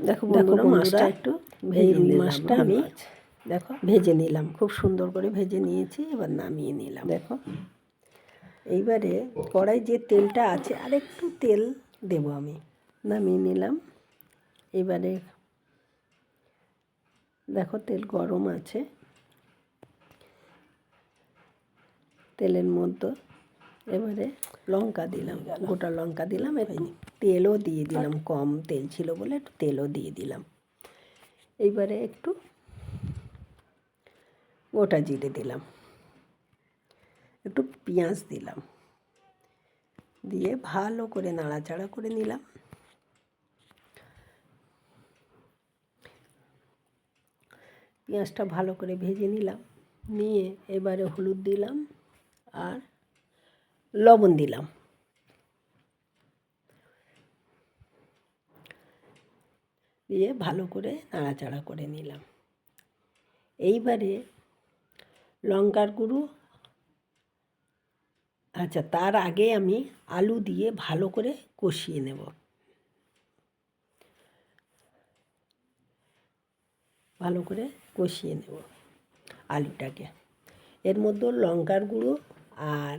দেখো বন্ধুরা মাছটা একটু রুই মাছটা আমি দেখো ভেজে নিলাম, খুব সুন্দর করে ভেজে নিয়েছি। এবার নামিয়ে নিলাম। দেখো এইবারে কড়াই যে তেলটা আছে আরেকটু তেল দেব আমি, নামিয়ে নিলাম। এবারে দেখো তেল গরম আছে, তেলের মধ্যে এবারে লঙ্কা দিলাম, গোটা লঙ্কা দিলাম, একটু তেলও দিয়ে দিলাম, কম তেল ছিল বলে একটু তেলও দিয়ে দিলাম। এইবারে একটু গোটা জিরে দিলাম, একটু পেঁয়াজ দিলাম, দিয়ে ভালো করে নাড়াচাড়া করে নিলাম। পেঁয়াজটা ভালো করে ভেজে নিলাম, নিয়ে এবারে হলুদ দিলাম আর লবণ দিলাম, দিয়ে ভালো করে নাড়াচাড়া করে নিলাম। এইবারে লঙ্কার গুঁড়ো, আচ্ছা তার আগে আমি আলু দিয়ে ভালো করে কষিয়ে নেব। ভালো করে কষিয়ে নেব আলুটাকে। এর মধ্যে লঙ্কার গুঁড়ো আর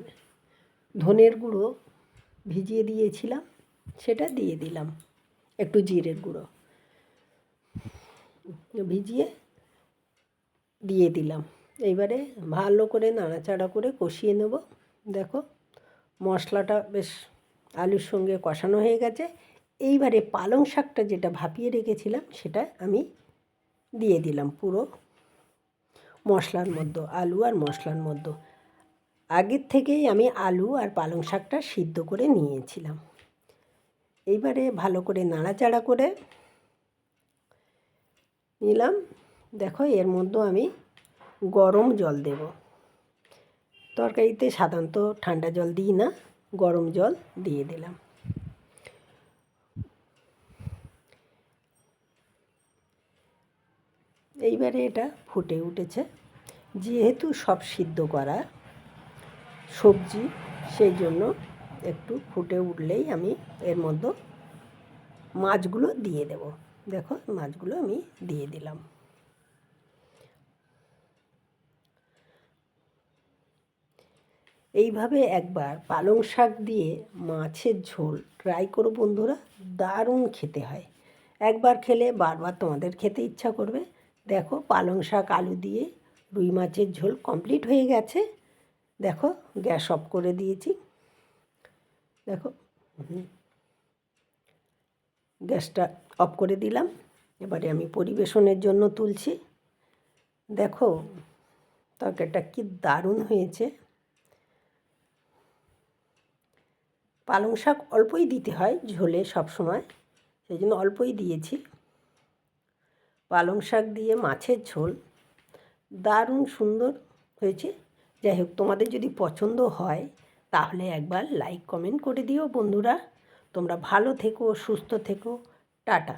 ধনের গুঁড়ো ভিজিয়ে দিয়েছিলাম, সেটা দিয়ে দিলাম, একটু জিরের গুঁড়ো ভিজিয়ে দিয়ে দিলাম। এইবারে ভালো করে নাড়াচাড়া করে কষিয়ে নেব। দেখো মশলাটা বেশ আলুর সঙ্গে কষানো হয়ে গেছে। এইবারে পালং শাকটা যেটা ভাপিয়ে রেখেছিলাম সেটা আমি দিয়ে দিলাম পুরো মশলার মধ্যে, আলু আর মশলার মধ্যে। আগের থেকেই আমি আলু আর পালং শাকটা সিদ্ধ করে নিয়েছিলাম। এইবারে ভালো করে নাড়াচাড়া করে নিলাম। দেখো এর মধ্যে আমি গরম জল দেব। তরকারিতে সাধারণত ঠান্ডা জল দিই না, গরম জল দিয়ে দিলাম। এইবারে এটা ফুটে উঠেছে, যেহেতু সব সিদ্ধ করা সবজি সেই জন্য একটু ফুটে উঠলেই আমি এর মধ্যে মাছগুলো দিয়ে দেব। দেখো মাছগুলো আমি দিয়ে দিলাম। এইভাবে একবার পালং শাক দিয়ে মাছের ঝোল ট্রাই করো বন্ধুরা, দারুণ খেতে হয়। একবার খেলে বারবার তোমাদের খেতে ইচ্ছা করবে। দেখো পালং শাক আলু দিয়ে রুই মাছের ঝোল কমপ্লিট হয়ে গেছে। দেখো গ্যাস অফ করে দিয়েছি। দেখো গ্যাসটা অফ করে দিলাম। এবারে আমি পরিবেশনের জন্য তুলছি। দেখো তরকারিটা কি দারুণ হয়েছে। পালং শাক অল্পই দিতে হয় ঝোলে সব সময়, সেই জন্য অল্পই দিয়েছি। পালং শাক দিয়ে মাছের ঝোল দারুণ সুন্দর হয়েছে। যাই হোক, তোমাদের যদি পছন্দ হয় তাহলে একবার লাইক কমেন্ট করে দিও বন্ধুরা। তোমরা ভালো থেকো, সুস্থ থেকো, টাটা।